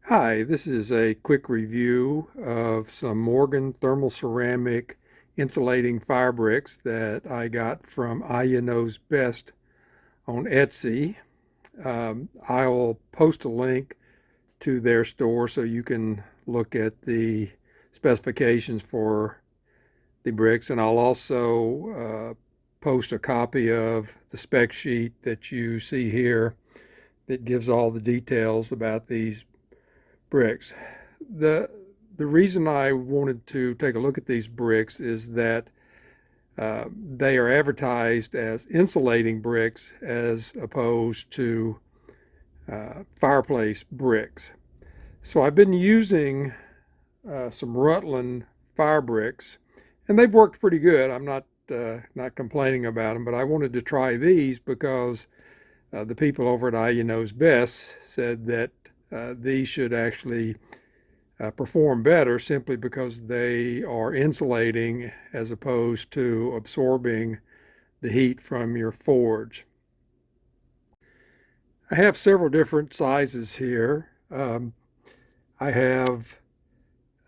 Hi, this is a quick review of some Morgan thermal ceramic insulating fire bricks that I got from IYAKnowsBest on Etsy. I'll post a link to their store so you can look at the specifications for the bricks, and I'll also post a copy of the spec sheet that you see here that gives all the details about these bricks. The the reason I wanted to take a look at these bricks is that they are advertised as insulating bricks as opposed to fireplace bricks. So I've been using some Rutland fire bricks, and they've worked pretty good. I'm not complaining about them, but I wanted to try these because the people over at IYAKnowsBest said that these should actually perform better simply because they are insulating as opposed to absorbing the heat from your forge. I have several different sizes here. I have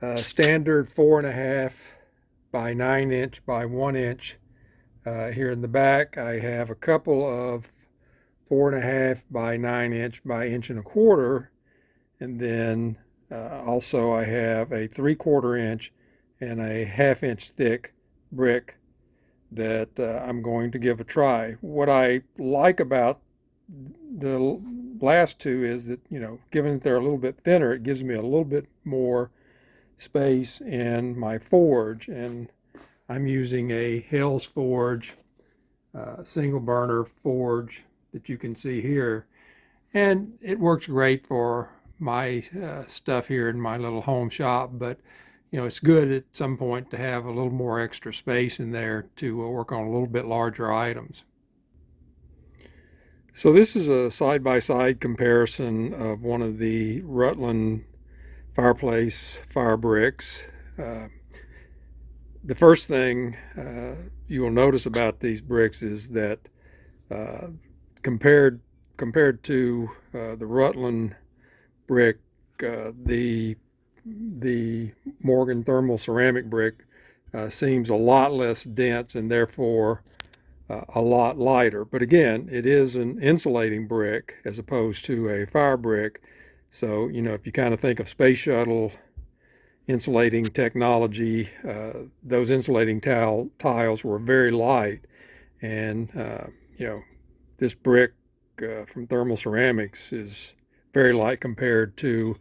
a standard 4.5 by 9 inch by 1 inch. Here in the back, I have a couple of 4.5 by 9 inch by 1.25 inch, and then also I have a 3/4 inch and a 1/2 inch thick brick that I'm going to give a try. What I like about the last two is that, given that they're a little bit thinner, it gives me a little bit more space in my forge. And I'm using a Hell's Forge single burner forge that you can see here. And it works great for my stuff here in my little home shop, but it's good at some point to have a little more extra space in there to work on a little bit larger items. So this is a side-by-side comparison of one of the Rutland fireplace fire bricks. The first thing you will notice about these bricks is that uh, compared to the Rutland brick, the Morgan thermal ceramic brick seems a lot less dense and therefore a lot lighter. But again, it is an insulating brick as opposed to a fire brick. So, if you kind of think of space shuttle insulating technology, those insulating tiles were very light. And, this brick from Thermal Ceramics is very light compared to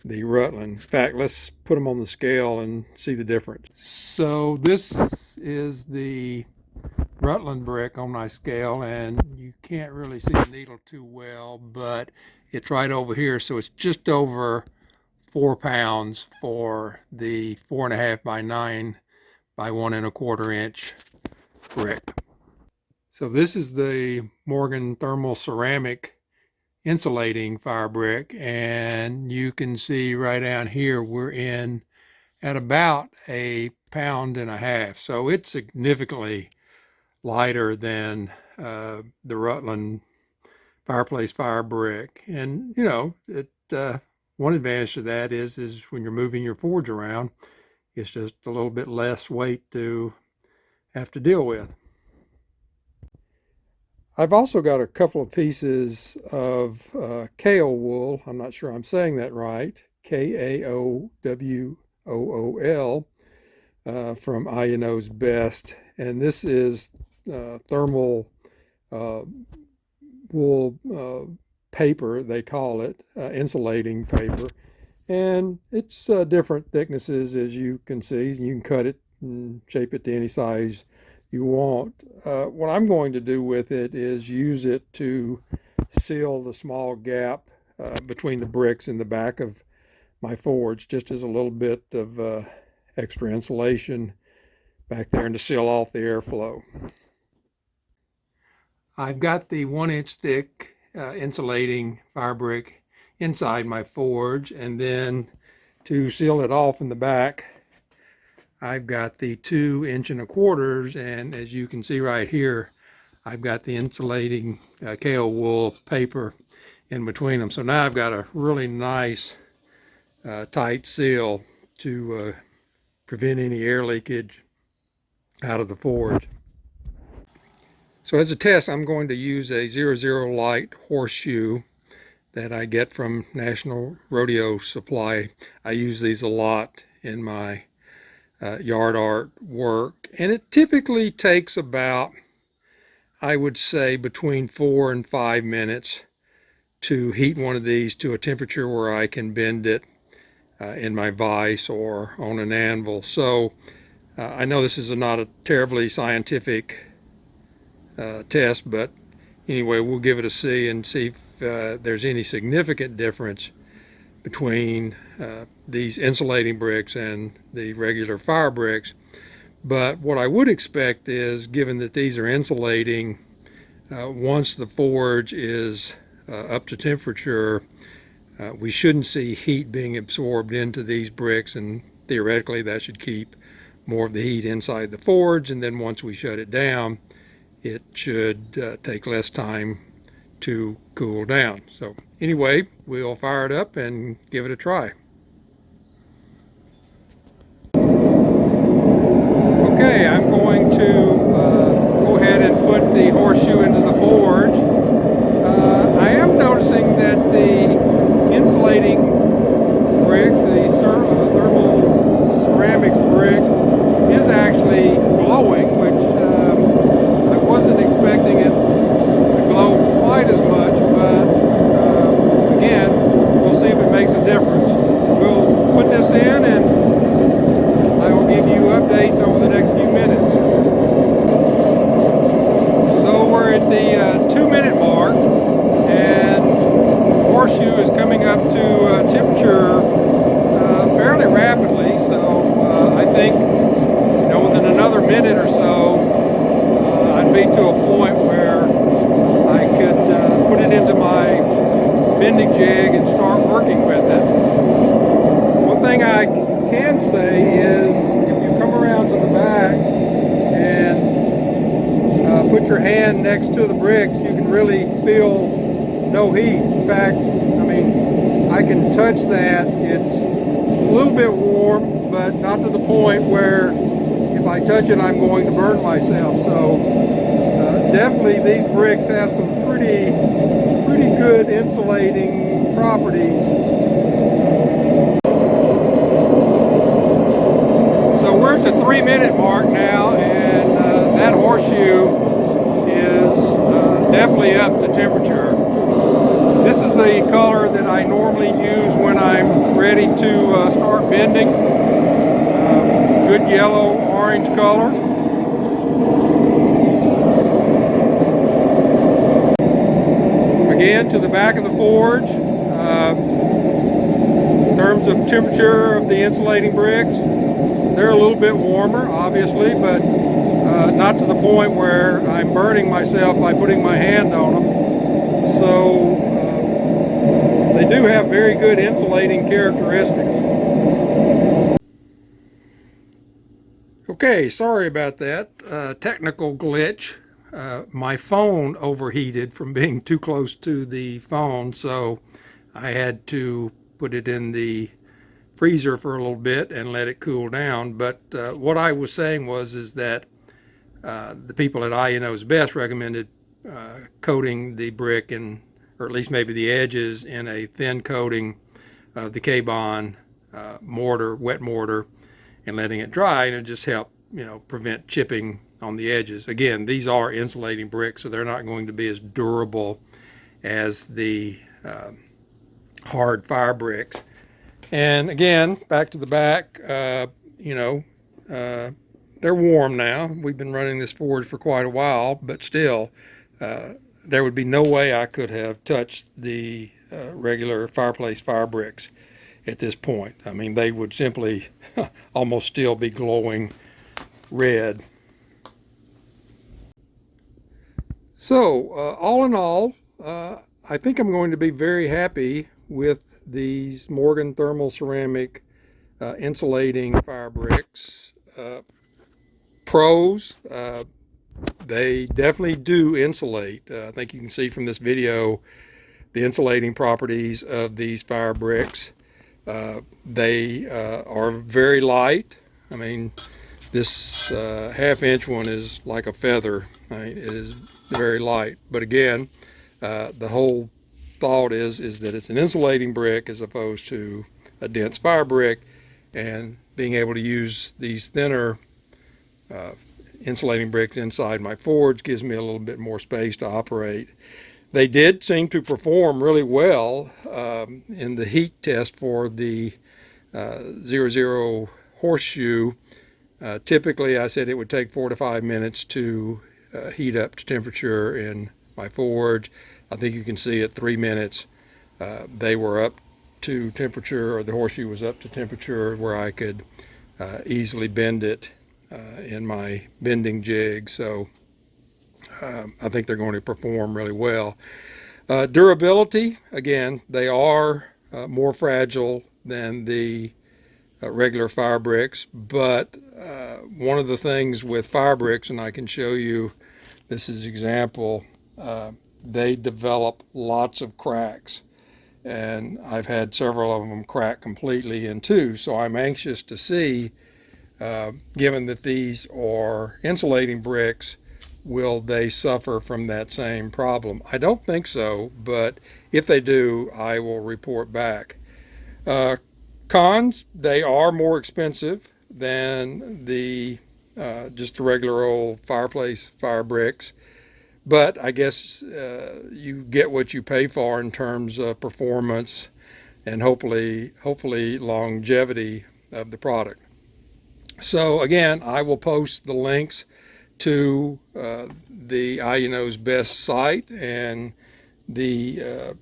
the Rutland. In fact, let's put them on the scale and see the difference. So this is the Rutland brick on my scale, and you can't really see the needle too well, but it's right over here. So it's just over 4 pounds for the 4.5 by 9 by 1.25 inch brick. So this is the Morgan thermal ceramic insulating fire brick, and you can see right down here we're in at about 1.5 pounds. So it's significantly lighter than the Rutland fireplace fire brick. And one advantage to that is when you're moving your forge around, it's just a little bit less weight to have to deal with. I've also got a couple of pieces of kaol wool. I'm not sure I'm saying that right. KAOWOOL from IYAKnowsBest. And this is thermal wool paper, they call it, insulating paper. And it's different thicknesses, as you can see. You can cut it and shape it to any size you want. What I'm going to do with it is use it to seal the small gap between the bricks in the back of my forge, just as a little bit of extra insulation back there and to seal off the airflow. I've got the 1 inch thick insulating fire brick inside my forge, and then to seal it off in the back, I've got the 2.25 inch, and as you can see right here, I've got the insulating kaol wool paper in between them. So now I've got a really nice tight seal to prevent any air leakage out of the forge. So as a test, I'm going to use a 00 light horseshoe that I get from National Rodeo Supply. I use these a lot in my yard art work, and it typically takes about, I would say, between 4 and 5 minutes to heat one of these to a temperature where I can bend it in my vise or on an anvil. So I know this is not a terribly scientific test, but anyway, we'll give it a see and see if there's any significant difference between these insulating bricks and the regular fire bricks. But what I would expect is, given that these are insulating, once the forge is up to temperature, we shouldn't see heat being absorbed into these bricks, and theoretically that should keep more of the heat inside the forge, and then once we shut it down, it should take less time to cool down. So anyway, we'll fire it up and give it a try. Okay, I'm going to go ahead and put the horseshoe into the forge. I am noticing that the insulating brick, the thermal ceramics brick, is actually glowing, which I wasn't expecting it to glow quite as much, but again, we'll see if it makes a difference. So we'll put this in and I will give you updates over the next few minutes. So we're at the 2-minute mark, and the horseshoe is coming up to temperature fairly rapidly. So I think, within another minute or so, I'd be to a point where I could put it into my bending jig and start working with it. One thing I can say is, if you come around to the back and put your hand next to the bricks, you can really feel no heat. In fact, I can touch that. It's a little bit warm, but not to the point where if I touch it, I'm going to burn myself. So definitely these bricks have some pretty good insulating properties. So we're at the 3-minute mark now, and that horseshoe is definitely up to temperature. This is the color that I normally use when I'm ready to start bending. Good yellow-orange color. Again, to the back of the forge. In terms of temperature of the insulating bricks, they're a little bit warmer, obviously, but not to the point where I'm burning myself by putting my hand on them. So they do have very good insulating characteristics. Okay, sorry about that. Technical glitch. My phone overheated from being too close to the phone, so I had to put it in the freezer for a little bit and let it cool down. But what I was saying is that the people at IYAKnowsBest recommended coating the brick, or at least maybe the edges, in a thin coating of the K-Bond mortar, wet mortar, and letting it dry, and it just help prevent chipping on the edges. Again, these are insulating bricks, so they're not going to be as durable as the hard fire bricks. And again, back to the back, they're warm now. We've been running this forge for quite a while, but still, there would be no way I could have touched the regular fireplace fire bricks at this point. They would simply almost still be glowing red. So all in all, I think I'm going to be very happy with these Morgan thermal ceramic insulating fire bricks. Pros, they definitely do insulate. I think you can see from this video the insulating properties of these fire bricks. They are very light. I mean, this half-inch one is like a feather. I mean, it is very light. But again, the whole thought is that it's an insulating brick as opposed to a dense fire brick, and being able to use these thinner insulating bricks inside my forge gives me a little bit more space to operate. They did seem to perform really well in the heat test for the 00 horseshoe. Typically, I said it would take 4 to 5 minutes to heat up to temperature in my forge. I think you can see at 3 minutes they were up to temperature, or the horseshoe was up to temperature where I could easily bend it in my bending jig. So I think they're going to perform really well. Durability, again, they are more fragile than the regular fire bricks, but one of the things with fire bricks, and I can show you, this is example, they develop lots of cracks, and I've had several of them crack completely in two. So I'm anxious to see, given that these are insulating bricks, will they suffer from that same problem? I don't think so, but if they do, I will report back. Cons, they are more expensive than the just the regular old fireplace fire bricks, but I guess you get what you pay for in terms of performance and hopefully longevity of the product. So again, I will post the links to the IYAKnowsBest site and the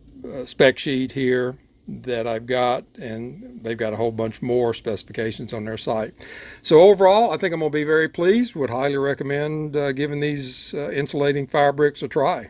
spec sheet here that I've got, and they've got a whole bunch more specifications on their site. So overall, I think I'm going to be very pleased. Would highly recommend giving these insulating fire bricks a try.